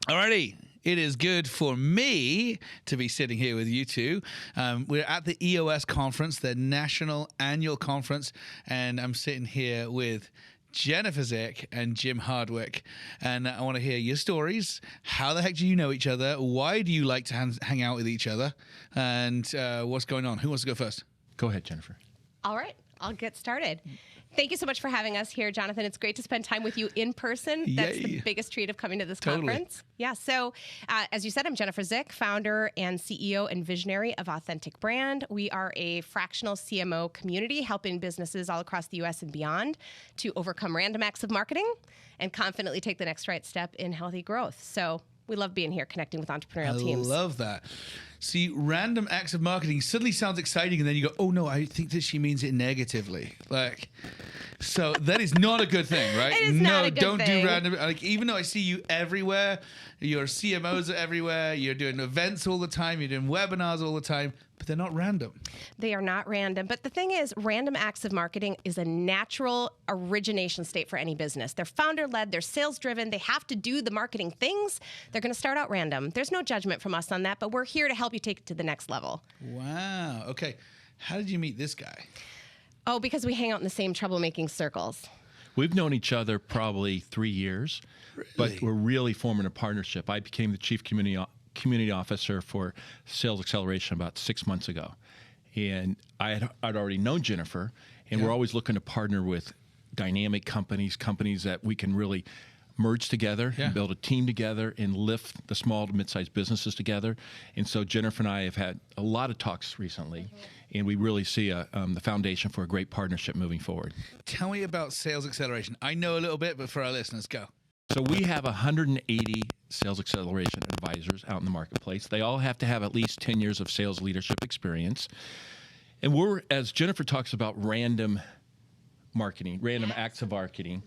Alrighty. It is good for me to be sitting here with you two. We're at the EOS conference, the national annual conference, and I'm sitting here with Jennifer Zick and Jim Hardwick. And I want to hear your stories. How the heck do you know each other? Why do you like to hang out with each other? And what's going on? Who wants to go first? Go ahead, Jennifer. All right, I'll get started. Thank you so much for having us here, Jonathan. It's great to spend time with you in person. That's the biggest treat of coming to this conference. Yeah, so as you said, I'm Jennifer Zick, founder and CEO and visionary of Authentic Brand. We are a fractional CMO community helping businesses all across the U.S. and beyond to overcome random acts of marketing and confidently take the next right step in healthy growth. So we love being here connecting with entrepreneurial teams. I love that. See, random acts of marketing suddenly sounds exciting, and then you go, oh, no, I think that she means it negatively. So that is not a good thing, right? It is not a good don't thing. do random. Even though I see you everywhere, your CMOs are everywhere, you're doing events all the time, you're doing webinars all the time, but they're not random. They are not random. But the thing is, random acts of marketing is a natural origination state for any business. They're founder-led, they're sales-driven, they have to do the marketing things. They're going to start out random. There's no judgment from us on that, but we're here to help you take it to the next level. Wow. Okay. How did you meet this guy? Oh, because we hang out in the same troublemaking circles. We've known each other probably 3 years, but we're really forming a partnership. I became the chief community officer for Sales Xceleration about 6 months ago. And I'd already known Jennifer, and we're always looking to partner with dynamic companies that we can really merge together and build a team together and lift the small to mid-sized businesses together. And so Jennifer and I have had a lot of talks recently, and we really see the foundation for a great partnership moving forward. Tell me about Sales Xceleration. I know a little bit, but for our listeners, go. So we have 180 Sales Xceleration advisors out in the marketplace. They all have to have at least 10 years of sales leadership experience. And we're, as Jennifer talks about random marketing, random acts of marketing,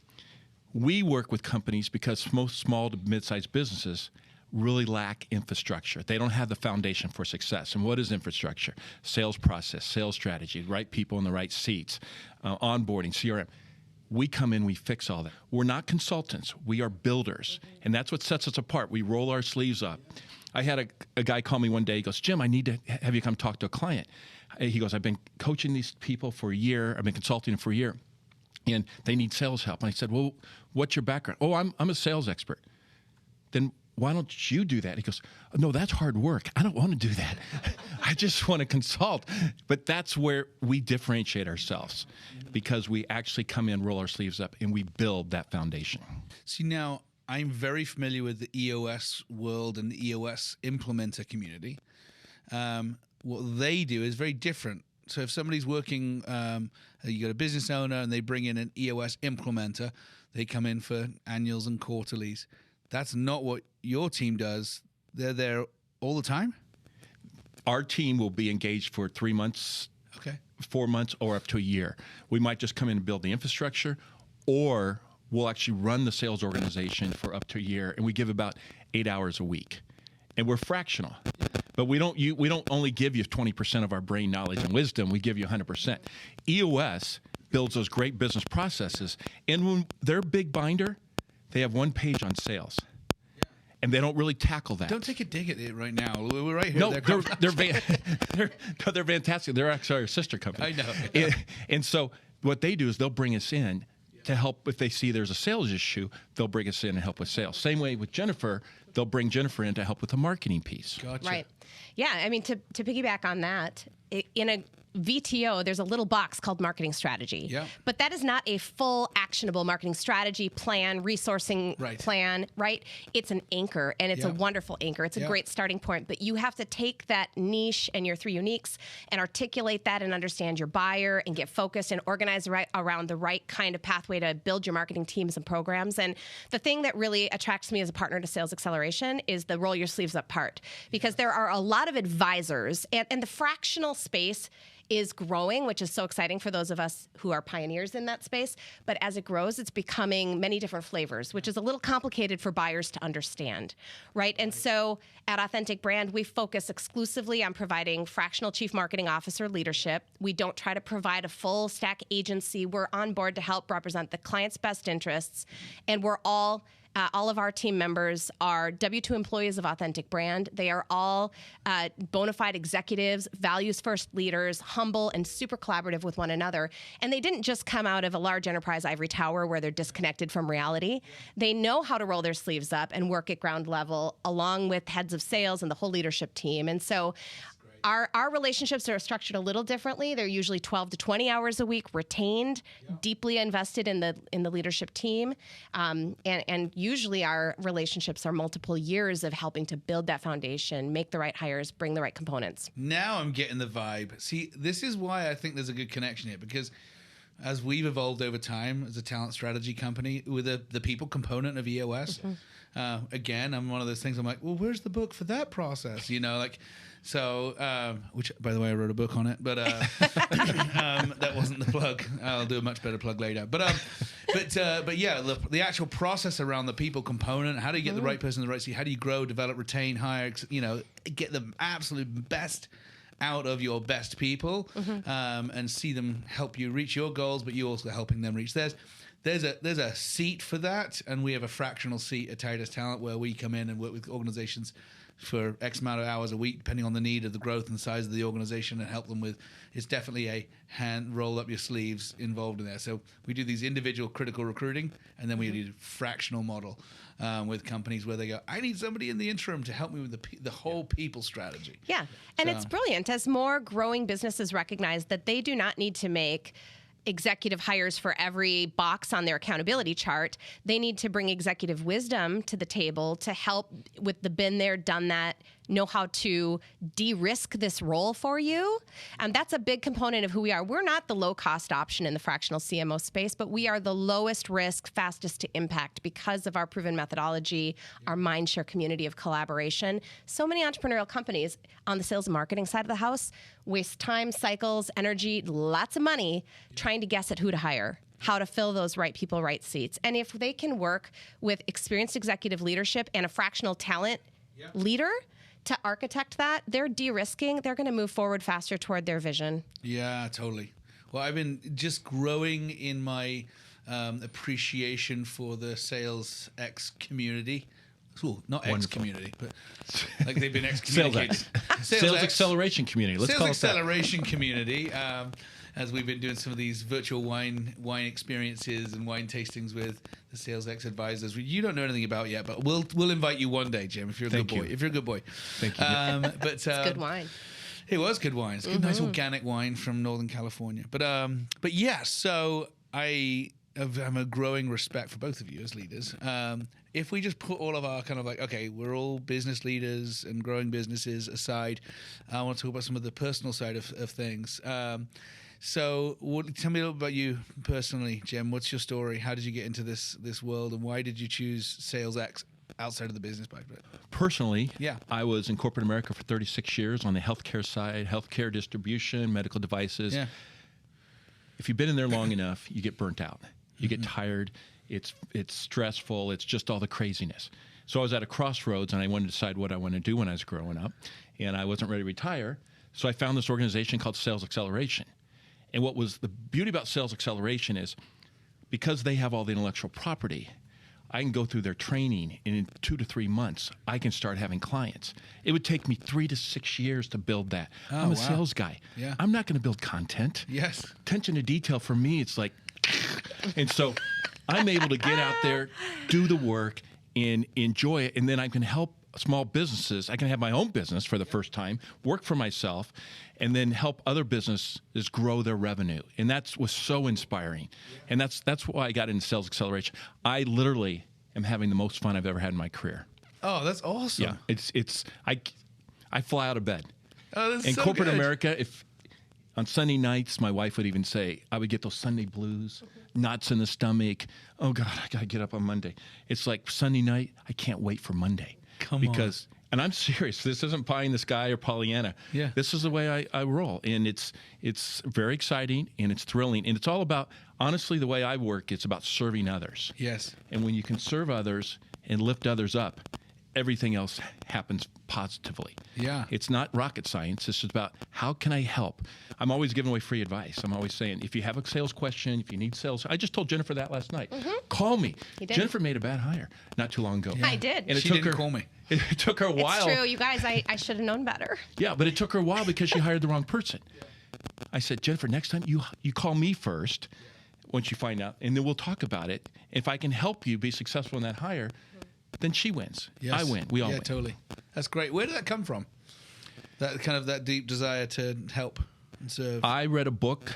we work with companies because most small to mid-sized businesses really lack infrastructure. They don't have the foundation for success. And what is infrastructure? Sales process, sales strategy, right people in the right seats, onboarding, CRM. We come in, we fix all that. We're not consultants. We are builders. And that's what sets us apart. We roll our sleeves up. I had a guy call me one day. He goes, Jim, I need to have you come talk to a client. He goes, I've been coaching these people for a year. I've been consulting them for a year. And they need sales help. And I said, well, what's your background? Oh, I'm a sales expert. Then why don't you do that? He goes, no, that's hard work. I don't want to do that. I just want to consult. But that's where we differentiate ourselves, because we actually come in, roll our sleeves up, and we build that foundation. See, now, I'm very familiar with the EOS world and the EOS implementer community. What they do is very different. So if somebody's working, you got a business owner and they bring in an EOS implementer, they come in for annuals and quarterlies. That's not what your team does. They're there all the time? Our team will be engaged for 3 months, 4 months, or up to a year. We might just come in and build the infrastructure, or we'll actually run the sales organization for up to a year, and we give about 8 hours a week. And we're fractional. But we don't only give you 20% of our brain knowledge and wisdom. We give you 100%. EOS builds those great business processes. And when their big binder, they have one page on sales. And they don't really tackle that. Don't take a dig at it right now. We're right here. No, they're fantastic. They're actually our sister company. I know. And so what they do is they'll bring us in to help. If they see there's a sales issue, they'll bring us in and help with sales. Same way with Jennifer, they'll bring Jennifer in to help with the marketing piece. Gotcha. Right. Yeah, I mean, to piggyback on that, in a VTO, there's a little box called marketing strategy. Yeah. But that is not a full actionable marketing strategy plan, resourcing plan, right? It's an anchor, and it's a wonderful anchor. It's a great starting point. But you have to take that niche and your 3 uniques and articulate that and understand your buyer and get focused and organize around the right kind of pathway to build your marketing teams and programs. And the thing that really attracts me as a partner to Sales Xceleration is the roll your sleeves up part, because there are a lot of advisors, and the fractional space is growing, which is so exciting for those of us who are pioneers in that space. But as it grows, it's becoming many different flavors, which is a little complicated for buyers to understand, right? And so at Authentic Brand, we focus exclusively on providing fractional chief marketing officer leadership. We don't try to provide a full stack agency. We're on board to help represent the client's best interests, and we're all All of our team members are W-2 employees of Authentic Brand. They are all bona fide executives, values-first leaders, humble and super collaborative with one another. And they didn't just come out of a large enterprise ivory tower where they're disconnected from reality. They know how to roll their sleeves up and work at ground level along with heads of sales and the whole leadership team. And so our relationships are structured a little differently. They're usually 12 to 20 hours a week, retained, deeply invested in the leadership team, and usually our relationships are multiple years of helping to build that foundation, make the right hires, bring the right components. Now I'm getting the vibe. See, this is why I think there's a good connection here, because as we've evolved over time as a talent strategy company with the people component of EOS, again, I'm one of those things. I'm like, well, where's the book for that process? So, which, by the way, I wrote a book on it, but that wasn't the plug. I'll do a much better plug later. But yeah, the actual process around the people component. How do you get the right person in the right seat? How do you grow, develop, retain, hire? Get the absolute best out of your best people, and see them help you reach your goals, but you also helping them reach theirs. There's a seat for that, and we have a fractional seat at Titus Talent where we come in and work with organizations for X amount of hours a week, depending on the need of the growth and size of the organization, and help them with. It's definitely a hand roll up your sleeves involved in there. So we do these individual critical recruiting, and then we do fractional model with companies where they go, I need somebody in the interim to help me with the whole people strategy. Yeah, and it's brilliant as more growing businesses recognize that they do not need to make executive hires for every box on their accountability chart. They need to bring executive wisdom to the table to help with the been there, done that, know how to de-risk this role for you. And that's a big component of who we are. We're not the low-cost option in the fractional CMO space, but we are the lowest risk, fastest to impact because of our proven methodology, our mindshare community of collaboration. So many entrepreneurial companies on the sales and marketing side of the house waste time, cycles, energy, lots of money trying to guess at who to hire, how to fill those right people, right seats. And if they can work with experienced executive leadership and a fractional talent leader to architect that, they're de-risking, they're going to move forward faster toward their vision. Yeah, totally. Well, I've been just growing in my appreciation for the Sales X community. Ooh, not X community, but like they've been excommunicated. Sales Xceleration community. Let's call it that. Sales Xceleration community. As we've been doing some of these virtual wine experiences and wine tastings with the Sales X advisors, you don't know anything about yet, but we'll invite you one day, Jim, if you're a good boy. If you're a good boy. Thank you. It's good wine. It was good wine. It's good, nice organic wine from Northern California. But yeah, so I have a growing respect for both of you as leaders. If we just put all of our kind of like, okay, we're all business leaders and growing businesses aside, I want to talk about some of the personal side of things. So tell me a little about you personally, Jim. What's your story? How did you get into this world, and why did you choose Sales X outside of the business part? Personally, I was in corporate America for 36 years on the healthcare side, healthcare distribution, medical devices. Yeah. If you've been in there long enough, you get burnt out. You get tired. It's stressful. It's just all the craziness. So I was at a crossroads, and I wanted to decide what I wanted to do when I was growing up, and I wasn't ready to retire. So I found this organization called Sales Xceleration. And what was the beauty about Sales Xceleration is because they have all the intellectual property, I can go through their training, and in 2 to 3 months, I can start having clients. It would take me 3 to 6 years to build that. I'm a sales guy. Yeah. I'm not going to build content. Yes. Attention to detail for me, it's like, and so I'm able to get out there, do the work, and enjoy it, and then I can help small businesses. I can have my own business for the first time, work for myself, and then help other businesses grow their revenue. And that was so inspiring. And that's why I got into Sales Xceleration. I literally am having the most fun I've ever had in my career. Oh, that's awesome. Yeah, I fly out of bed. Oh, that's in so corporate good. America, if on Sunday nights, my wife would even say, I would get those Sunday blues, knots in the stomach. Oh, God, I got to get up on Monday. It's like Sunday night, I can't wait for Monday. Come on. And I'm serious. This isn't pie in the sky or Pollyanna. Yeah. This is the way I roll. And it's very exciting, and it's thrilling. And it's all about, honestly, the way I work, it's about serving others. Yes. And when you can serve others and lift others up, everything else happens positively. Yeah. It's not rocket science. It's just about how can I help? I'm always giving away free advice. I'm always saying, if you have a sales question, if you need sales, I just told Jennifer that last night. Call me. Jennifer made a bad hire not too long ago. Yeah. I did. And she didn't call me. It took her a while. It's true, you guys. I should have known better. Yeah, but it took her a while because she hired the wrong person. I said, Jennifer, next time you call me first once you find out, and then we'll talk about it. If I can help you be successful in that hire, then she wins. Yes. I win. We all win. Yeah, totally. That's great. Where did that come from? That deep desire to help and serve. I read a book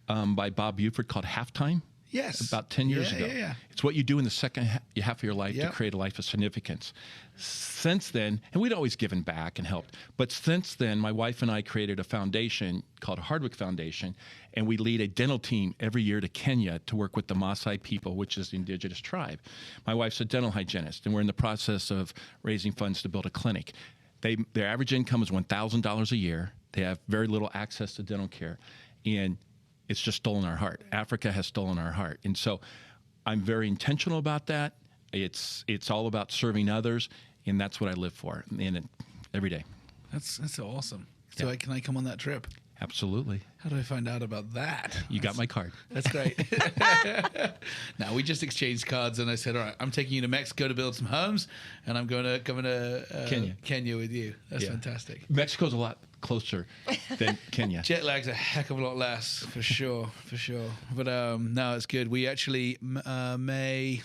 by Bob Buford called Halftime. Yes. About 10 years ago. Yeah. It's what you do in the second half of your life to create a life of significance. Since then, and we'd always given back and helped, but since then, my wife and I created a foundation called Hardwick Foundation, and we lead a dental team every year to Kenya to work with the Maasai people, which is the indigenous tribe. My wife's a dental hygienist, and we're in the process of raising funds to build a clinic. Their average income is $1,000 a year. They have very little access to dental care, and it's just stolen our heart. Africa has stolen our heart. And so I'm very intentional about that. It's all about serving others, and that's what I live for every day. That's awesome. So can I come on that trip? Absolutely. How do I find out about that? You got my card. That's great. Now, we just exchanged cards, and I said, all right, I'm taking you to Mexico to build some homes, and I'm going to Kenya with you. That's fantastic. Mexico's a lot closer than Kenya. Jet lag's a heck of a lot less, for sure. But no, it's good. We actually, coming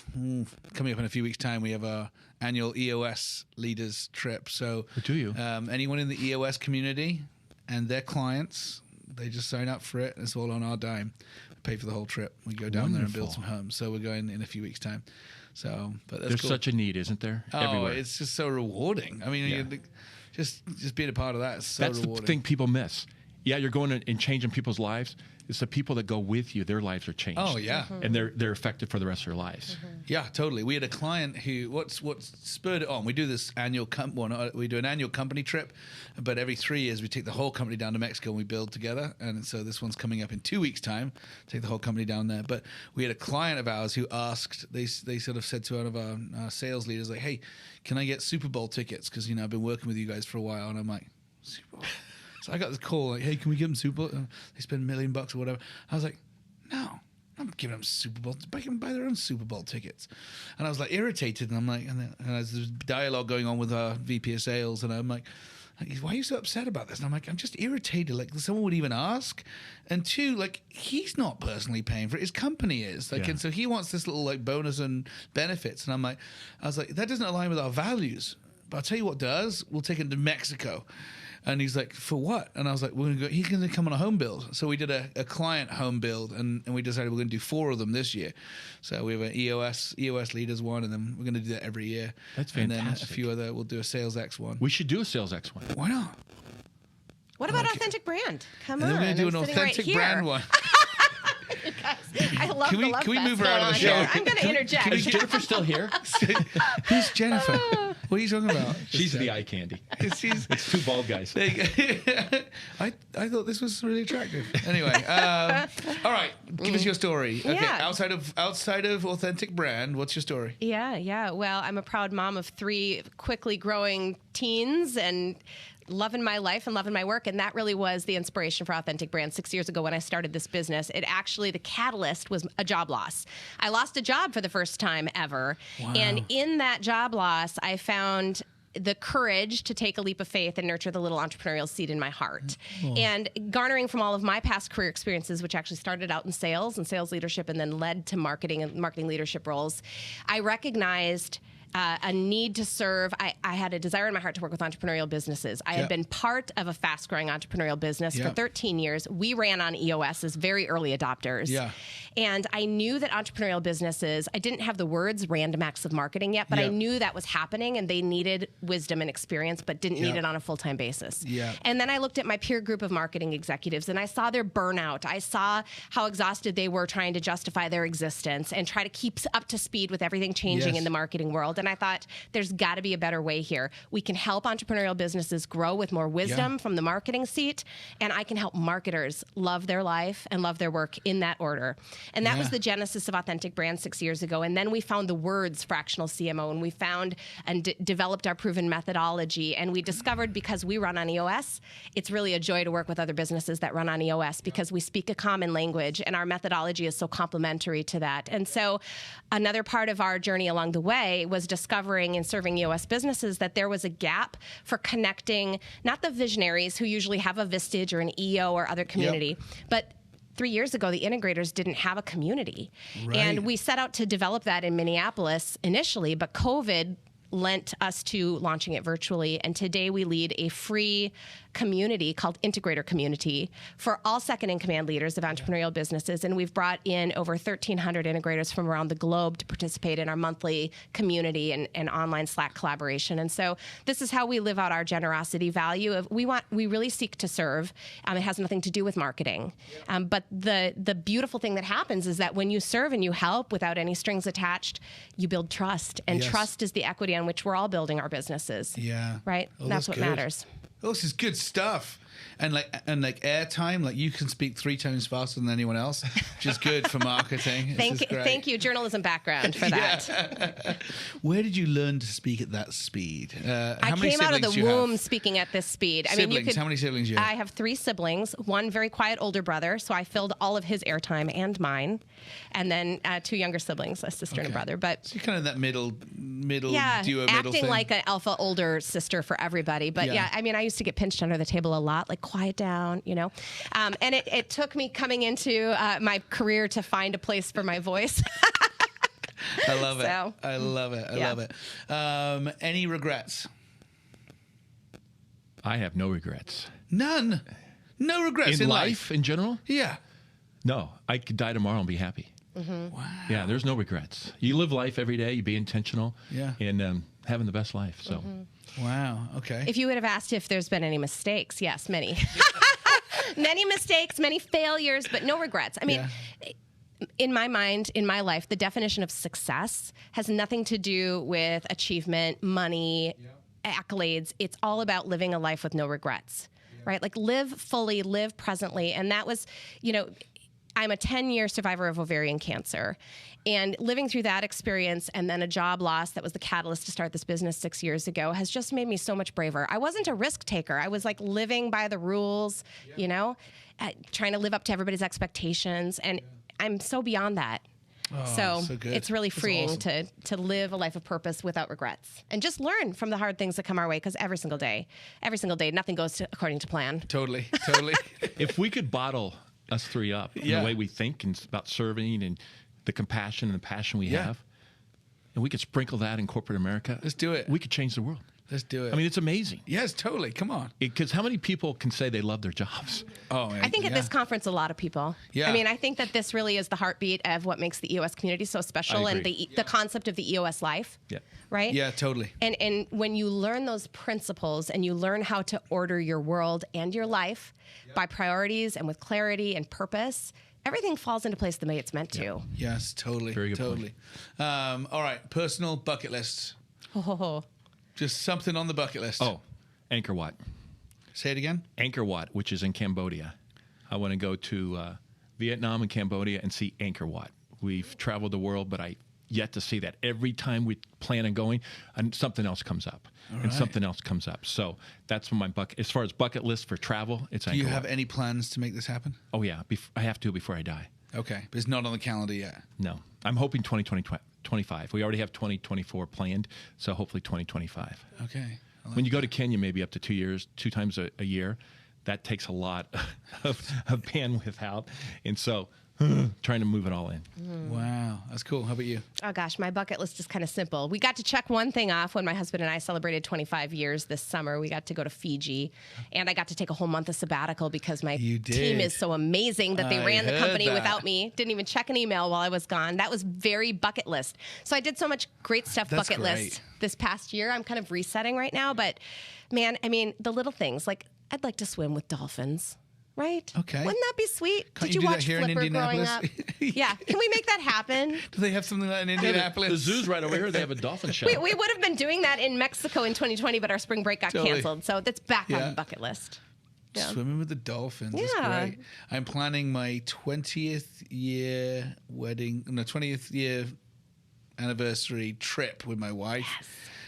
up in a few weeks' time, we have our annual EOS Leaders Trip. So do you? Anyone in the EOS community and their clients, they just sign up for it. It's all on our dime. We pay for the whole trip. We go down there and build some homes. So we're going in a few weeks' time. So, but that's There's cool. such a need, isn't there? Oh, everywhere. It's just so rewarding. I mean, just being a part of that is so That's rewarding. the thing people miss. Yeah, you're going and changing people's lives. It's the people that go with you. Their lives are changed. Oh, yeah. And they're affected for the rest of their lives. Yeah, totally. We had a client who, what spurred it on, we do this annual, we do an annual company trip, but every 3 years we take the whole company down to Mexico and we build together. And so this one's coming up in 2 weeks' time, take the whole company down there. But we had a client of ours who asked, they sort of said to one of our sales leaders, like, hey, can I get Super Bowl tickets? Because, I've been working with you guys for a while. And I'm like, Super Bowl? So I got this call, like, hey, can we give them Super Bowl? They spend $1 million or whatever. I was like, no, I'm giving them Super Bowl. They can buy their own Super Bowl tickets. And I was like irritated. And I'm like, and there's this dialogue going on with our VP of sales. And I'm like, why are you so upset about this? And I'm like, I'm just irritated. Like, someone would even ask. And two, like, he's not personally paying for it. His company is. Like, and so he wants this little like bonus and benefits. And I was like, that doesn't align with our values. But I'll tell you what does. We'll take him to Mexico. And he's like, for what? And I was like, he's going to come on a home build. So we did a client home build, and we decided we're going to do 4 of them this year. So we have an EOS Leaders one, and then we're going to do that every year. That's fantastic. And then a few other, we'll do a Sales X one. We should do a Sales X one. Why not? What about Authentic Brand? Come on. And then we're going to do an Authentic Brand one. You guys, I love the love Can we move her fest out of the going on show? here. I'm going to interject. Is Jennifer still here? Who's Jennifer? What are you talking about? She's the eye candy. It's 2 bald guys. I thought this was really attractive. Anyway, all right, give us your story. Okay, Yeah. outside of Authentic Brand, what's your story? Yeah. Well, I'm a proud mom of 3 quickly growing teens and loving my life and loving my work. And that really was the inspiration for Authentic Brand 6 years ago when I started this business. It actually, the catalyst was a job loss. I lost a job for the first time ever. Wow. And in that job loss, I found the courage to take a leap of faith and nurture the little entrepreneurial seed in my heart. And garnering from all of my past career experiences, which actually started out in sales and sales leadership and then led to marketing and marketing leadership roles, I recognized a need to serve. I had a desire in my heart to work with entrepreneurial businesses. I had been part of a fast-growing entrepreneurial business for 13 years. We ran on EOS as very early adopters. Yeah. And I knew that entrepreneurial businesses, I didn't have the words random acts of marketing yet, but I knew that was happening and they needed wisdom and experience, but didn't need it on a full-time basis. And then I looked at my peer group of marketing executives and I saw their burnout. I saw how exhausted they were trying to justify their existence and try to keep up to speed with everything changing in the marketing world. world. And I thought, there's got to be a better way here. We can help entrepreneurial businesses grow with more wisdom from the marketing seat, and I can help marketers love their life and love their work in that order. And that was the genesis of Authentic Brand 6 years ago. And then we found the words fractional CMO, and we found and developed our proven methodology. And we discovered, because we run on EOS, it's really a joy to work with other businesses that run on EOS, because we speak a common language and our methodology is so complementary to that. And so another part of our journey along the way was discovering and serving EOS businesses that there was a gap for connecting not the visionaries who usually have a Vistage or an EO or other community, but 3 years ago, the integrators didn't have a community. Right. And we set out to develop that in Minneapolis initially, but COVID lent us to launching it virtually. And today we lead a free community called Integrator Community for all second-in-command leaders of entrepreneurial businesses. And we've brought in over 1,300 integrators from around the globe to participate in our monthly community and online Slack collaboration. And so this is how we live out our generosity value of we really seek to serve. It has nothing to do with marketing. But the beautiful thing that happens is that when you serve and you help without any strings attached, you build trust. And trust is the equity on which we're all building our businesses. Yeah. Right? Oh, that's what matters. Oh, this is good stuff. And like airtime, like you can speak 3 times faster than anyone else, which is good for marketing. Thank you, journalism background for that. Where did you learn to speak at that speed? I came out of the womb speaking at this speed. Siblings? How many siblings do you have? I have 3 siblings, one very quiet older brother, so I filled all of his airtime and mine, and then 2 younger siblings, a sister and a brother. But so you're kind of that middle duo, acting thing. like an alpha older sister for everybody. But I used to get pinched under the table a lot, like quiet down, and it took me coming into my career to find a place for my voice. I love it. I love it. I love it. Any regrets? I have no regrets. None. No regrets in life in general? Yeah. No, I could die tomorrow and be happy. Mm-hmm. Wow. Yeah, there's no regrets. You live life every day. You be intentional. Yeah. And having the best life. So. Mm-hmm. Wow. Okay. If you would have asked if there's been any mistakes, yes, many. Many mistakes, many failures, but no regrets. I mean, in my mind, in my life, the definition of success has nothing to do with achievement, money, accolades. It's all about living a life with no regrets, right? Like live fully, live presently. And that was, I'm a 10-year survivor of ovarian cancer. And living through that experience and then a job loss that was the catalyst to start this business 6 years ago has just made me so much braver. I wasn't a risk taker. I was like living by the rules, trying to live up to everybody's expectations. And I'm so beyond that. Oh, so it's really freeing awesome. to live a life of purpose without regrets and just learn from the hard things that come our way, because every single day, nothing goes according to plan. Totally. If we could bottle us 3 up in the way we think and about serving and the compassion and the passion we have, and we could sprinkle that in corporate America. Let's do it. We could change the world. Let's do it. I mean, it's amazing. Yes, totally. Come on. Because how many people can say they love their jobs? Oh, I think at this conference, a lot of people. Yeah. I mean, I think that this really is the heartbeat of what makes the EOS community so special, and the concept of the EOS life. Yeah. Right? Yeah, totally. And when you learn those principles and you learn how to order your world and your life by priorities and with clarity and purpose, everything falls into place the way it's meant to. Yes, totally. Very good point. All right, personal bucket list. Just something on the bucket list. Oh, Angkor Wat. Say it again. Angkor Wat, which is in Cambodia. I want to go to Vietnam and Cambodia and see Angkor Wat. We've traveled the world, but I yet to see that. Every time we plan on going, and something else comes up. And something else comes up. So that's my bucket. As far as bucket list for travel, it's Angkor Wat. Do you have any plans to make this happen? Oh, yeah. I have to before I die. Okay. But it's not on the calendar yet. No. I'm hoping 2025. We already have 2024 planned, so hopefully 2025. Okay. When you go to Kenya, maybe up to 2 years, 2 times a year, that takes a lot of bandwidth out. And so trying to move it all in. Wow. That's cool. How about you? Oh, gosh. My bucket list is kind of simple. We got to check one thing off when my husband and I celebrated 25 years this summer. We got to go to Fiji, and I got to take a whole month of sabbatical because my team is so amazing that they ran the company without me. Didn't even check an email while I was gone. That was very bucket list. So I did so much great stuff bucket list this past year. I'm kind of resetting right now. But, man, I mean, the little things. Like, I'd like to swim with dolphins. Right? Okay. Wouldn't that be sweet? Can't Did you do watch that here in Flipper growing up? Indianapolis? Yeah. Can we make that happen? Do they have something like in Indianapolis? The zoo's right over here. They have a dolphin show. We would have been doing that in Mexico in 2020, but our spring break got Totally. canceled. So that's back on the bucket list. Yeah. Swimming with the dolphins. That's great. I'm planning my 20th year anniversary trip with my wife. Yes.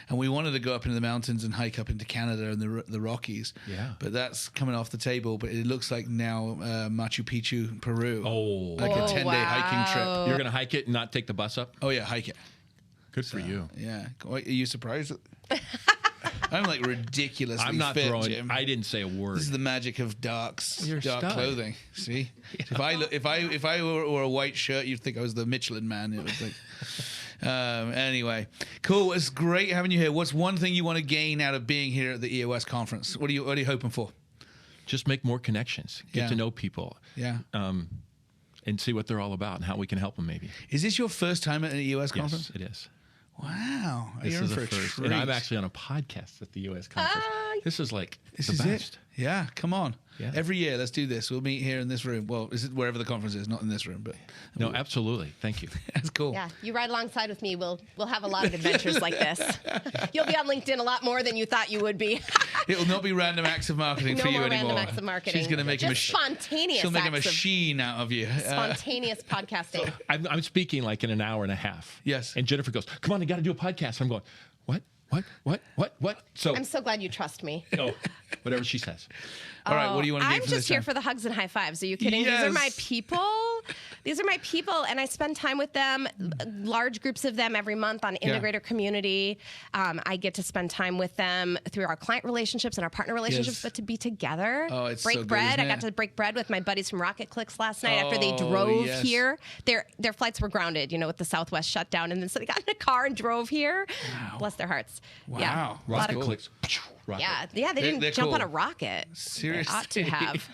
And we wanted to go up into the mountains and hike up into Canada and the Rockies. Yeah. But that's coming off the table. But it looks like now Machu Picchu, Peru. Oh. Like a 10-day hiking trip. You're going to hike it and not take the bus up? Oh, yeah, hike it. Good for you. Yeah. Are you surprised? I'm like ridiculously fit, Jim. I didn't say a word. This is the magic of dark clothing. See, Yeah. if I wore a white shirt, you'd think I was the Michelin Man. It was like, anyway, cool. It's great having you here. What's one thing you want to gain out of being here at the EOS conference? What are you hoping for? Just make more connections. Get to know people. Yeah. And see what they're all about and how we can help them. Maybe. Is this your first time at an EOS conference? Yes, it is. Wow. This is the first. And I'm actually on a podcast at the EOS conference. This is like the best. Yeah, come on. Yeah. Every year, let's do this. We'll meet here in this room. Well, is it wherever the conference is, not in this room, but no, absolutely. Thank you. That's cool. Yeah, you ride alongside with me. We'll have a lot of adventures like this. You'll be on LinkedIn a lot more than you thought you would be. It'll not be random acts of marketing for you anymore. No more random acts of marketing. She's going to make spontaneous. She'll make a machine out of you. Spontaneous podcasting. I'm speaking like in an hour and a half. Yes. And Jennifer goes, "Come on, I got to do a podcast." I'm going, What? So I'm so glad you trust me. No, whatever she says. All right, what do you want to do I'm just here for the hugs and high fives. Are you kidding? Yes. These are my people. These are my people, and I spend time with them, large groups of them every month on Integrator Community. I get to spend time with them through our client relationships and our partner relationships, but to be together. Oh, it's break so good, bread. isn't I got it? to break bread with my buddies from Rocket Clicks last night after they drove here. Their flights were grounded, with the Southwest shutdown, and then so they got in a car and drove here. Wow. Bless their hearts. Wow. Yeah. Rocket Clicks. Rocket. Yeah, they didn't jump on a rocket. Seriously. They ought to have.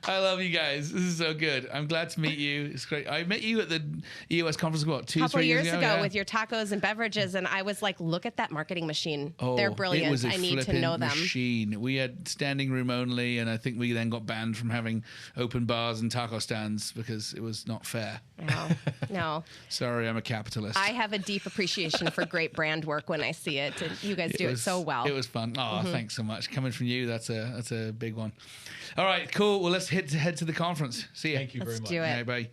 I love you guys. This is so good. I'm glad to meet you. It's great. I met you at the EOS conference, what, 2-3 years ago? Yeah. With your tacos and beverages, and I was like, look at that marketing machine. They're brilliant. It was a I need to know them. machine. We had standing room only, and I think we then got banned from having open bars and taco stands because it was not fair. No. Sorry, I'm a capitalist. I have a deep appreciation for great brand work when I see it, and you guys do it so well. It was fun. Oh, thanks so much. Coming from you, that's a big one. All right, cool. Well, let's head to the conference. See you. Thank you very much. Let's do it. Bye.